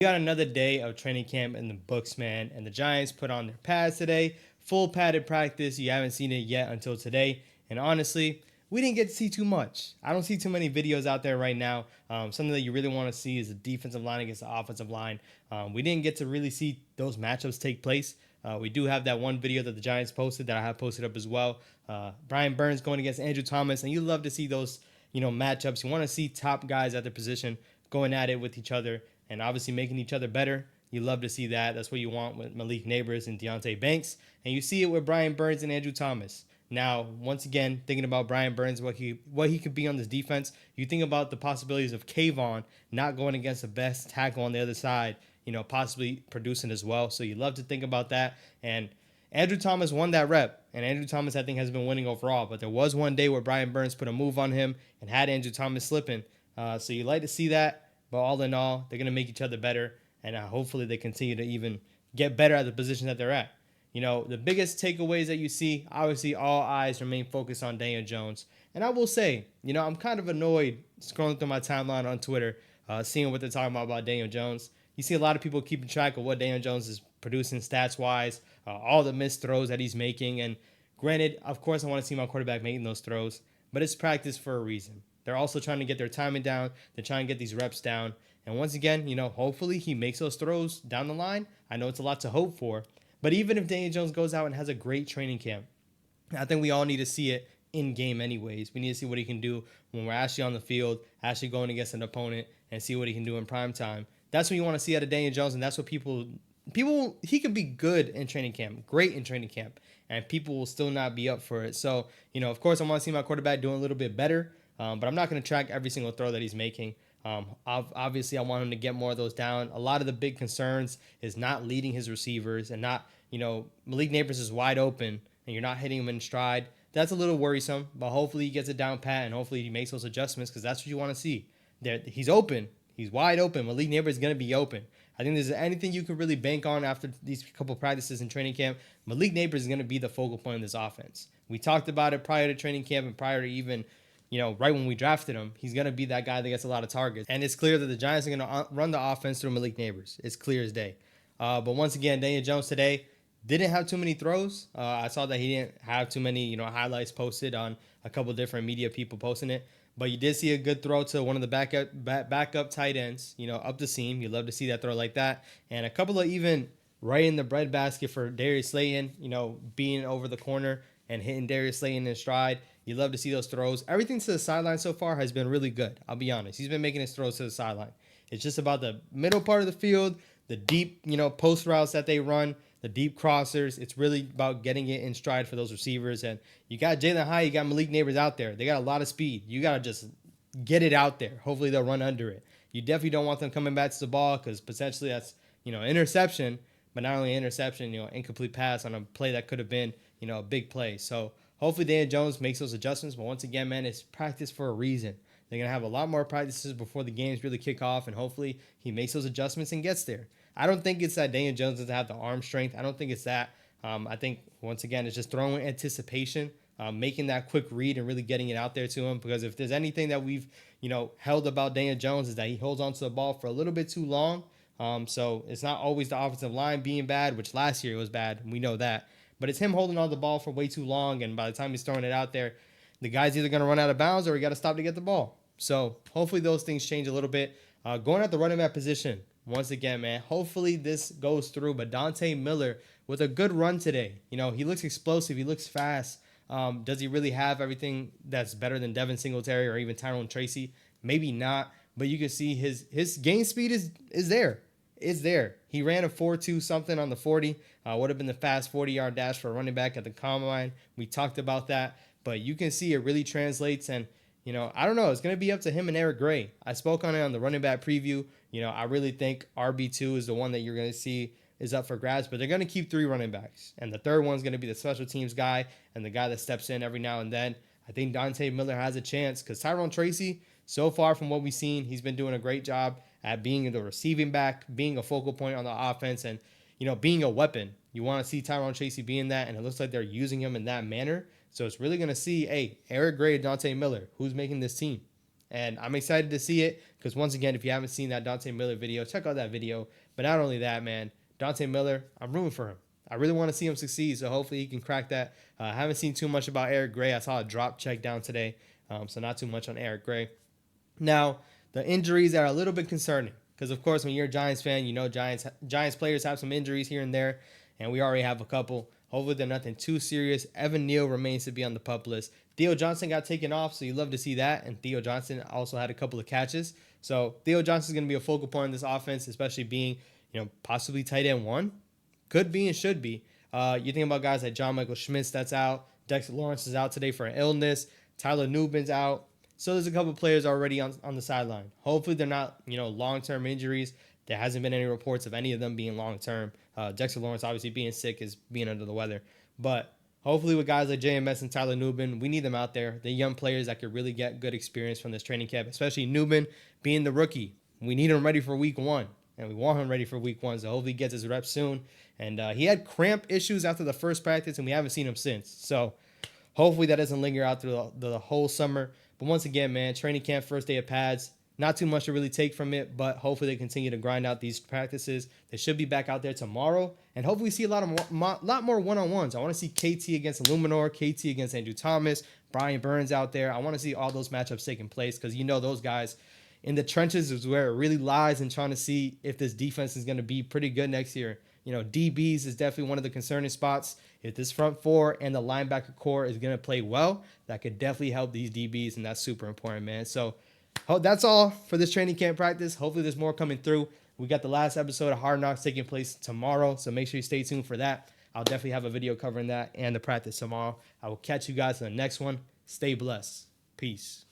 We got another day of training camp in the books, man, and the Giants put on their pads today. Full padded practice. You haven't seen it yet until today. And honestly, we didn't get to see too much. I don't see too many videos out there right now. Something that you really want to see is the defensive line against the offensive line. We didn't get to really see those matchups take place. We do have that one video that the Giants posted that I have posted up as well. Brian Burns going against Andrew Thomas, and you love to see those matchups. You want to see top guys at their position going at it with each other and obviously making each other better. You love to see that. That's what you want with Malik Neighbors and Deontay Banks. And you see it with Brian Burns and Andrew Thomas. Now, once again, thinking about Brian Burns, what he could be on this defense, you think about the possibilities of Kayvon not going against the best tackle on the other side, possibly producing as well. So you love to think about that. And Andrew Thomas won that rep, and Andrew Thomas, I think, has been winning overall. But there was one day where Brian Burns put a move on him and had Andrew Thomas slipping. So you like to see that. But all in all, they're going to make each other better, and hopefully they continue to even get better at the position that they're at. The biggest takeaways that you see, obviously all eyes remain focused on Daniel Jones. And I will say, I'm kind of annoyed scrolling through my timeline on Twitter, seeing what they're talking about Daniel Jones. You see a lot of people keeping track of what Daniel Jones is producing stats-wise, all the missed throws that he's making. And granted, of course, I want to see my quarterback making those throws, but it's practice for a reason. They're also trying to get their timing down. They're trying to get these reps down. And once again, hopefully he makes those throws down the line. I know it's a lot to hope for. But even if Daniel Jones goes out and has a great training camp, I think we all need to see it in game anyways. We need to see what he can do when we're actually on the field, actually going against an opponent, and see what he can do in prime time. That's what you want to see out of Daniel Jones, and that's what people he could be good in training camp, great in training camp, and people will still not be up for it. So, of course, I want to see my quarterback doing a little bit better. But I'm not going to track every single throw that he's making. Obviously, I want him to get more of those down. A lot of the big concerns is not leading his receivers and not, Malik Neighbors is wide open and you're not hitting him in stride. That's a little worrisome, but hopefully he gets it down pat and hopefully he makes those adjustments because that's what you want to see. He's open. He's wide open. Malik Neighbors is going to be open. I think there's anything you can really bank on after these couple practices in training camp. Malik Neighbors is going to be the focal point of this offense. We talked about it prior to training camp and prior to even right when we drafted him, he's going to be that guy that gets a lot of targets. And it's clear that the Giants are going to run the offense through Malik Neighbors. It's clear as day. But once again, Daniel Jones today didn't have too many throws. I saw that he didn't have too many, highlights posted on a couple different media people posting it. But you did see a good throw to one of the backup tight ends, up the seam. You love to see that throw like that. And a couple of even right in the breadbasket for Darius Slayton, being over the corner and hitting Darius Slayton in stride. You love to see those throws. Everything to the sideline so far has been really good. I'll be honest. He's been making his throws to the sideline. It's just about the middle part of the field, the deep, post routes that they run, the deep crossers. It's really about getting it in stride for those receivers. And you got Jalen Hyatt, you got Malik Neighbors out there. They got a lot of speed. You got to just get it out there. Hopefully they'll run under it. You definitely don't want them coming back to the ball because potentially that's, interception. But not only interception, incomplete pass on a play that could have been, a big play. So hopefully Daniel Jones makes those adjustments. But once again, man, it's practice for a reason. They're going to have a lot more practices before the games really kick off. And hopefully he makes those adjustments and gets there. I don't think it's that Daniel Jones doesn't have the arm strength. I don't think it's that. I think, once again, it's just throwing anticipation, making that quick read and really getting it out there to him. Because if there's anything that we've, held about Daniel Jones is that he holds onto the ball for a little bit too long. So it's not always the offensive line being bad, which last year it was bad. We know that. But it's him holding on to the ball for way too long. And by the time he's throwing it out there, the guy's either going to run out of bounds or he got to stop to get the ball. So hopefully those things change a little bit. Going at the running back position, once again, man, hopefully this goes through. But Dante Miller with a good run today. He looks explosive. He looks fast. Does he really have everything that's better than Devin Singletary or even Tyrone Tracy? Maybe not. But you can see his gain speed is there. It's there. He ran a 4.2 something on the 40. Would have been the fast 40-yard dash for a running back at the combine. We talked about that. But you can see it really translates. And, I don't know. It's going to be up to him and Eric Gray. I spoke on it on the running back preview. I really think RB2 is the one that you're going to see is up for grabs. But they're going to keep 3 running backs. And the third one's going to be the special teams guy and the guy that steps in every now and then. I think Dante Miller has a chance because Tyrone Tracy, so far from what we've seen, he's been doing a great job at being the receiving back, being a focal point on the offense, and, being a weapon. You want to see Tyrone Tracy being that, and it looks like they're using him in that manner. So it's really going to see, hey, Eric Gray, Dante Miller, who's making this team? And I'm excited to see it because, once again, if you haven't seen that Dante Miller video, check out that video. But not only that, man, Dante Miller, I'm rooting for him. I really want to see him succeed, so hopefully he can crack that. I haven't seen too much about Eric Gray. I saw a drop check down today, so not too much on Eric Gray. Now, the injuries are a little bit concerning because, of course, when you're a Giants fan, you know Giants players have some injuries here and there, and we already have a couple. Hopefully, they're nothing too serious. Evan Neal remains to be on the PUP list. Theo Johnson got taken off, so you love to see that. And Theo Johnson also had a couple of catches. So Theo Johnson is going to be a focal point in this offense, especially being, possibly tight end one. Could be and should be. You think about guys like John Michael Schmitz that's out. Dexter Lawrence is out today for an illness. Tyler Nubin's out. So there's a couple players already on the sideline. Hopefully they're not, long-term injuries. There hasn't been any reports of any of them being long-term. Dexter Lawrence obviously being sick is being under the weather. But hopefully with guys like JMS and Tyler Nubin, we need them out there. They're young players that could really get good experience from this training camp, especially Nubin being the rookie. We need him ready for week one, and we want him ready for week one. So hopefully he gets his reps soon. And he had cramp issues after the first practice, and we haven't seen him since. So hopefully that doesn't linger out through the whole summer. But once again, man, training camp, first day of pads, not too much to really take from it, but hopefully they continue to grind out these practices. They should be back out there tomorrow, and hopefully see a lot more one-on-ones. I want to see KT against Illuminor, KT against Andrew Thomas, Brian Burns out there. I want to see all those matchups taking place because those guys in the trenches is where it really lies in trying to see if this defense is going to be pretty good next year. DBs is definitely one of the concerning spots. If this front four and the linebacker core is going to play well, that could definitely help these DBs, and that's super important, man. So that's all for this training camp practice. Hopefully there's more coming through. We got the last episode of Hard Knocks taking place tomorrow, so make sure you stay tuned for that. I'll definitely have a video covering that and the practice tomorrow. I will catch you guys in the next one. Stay blessed. Peace.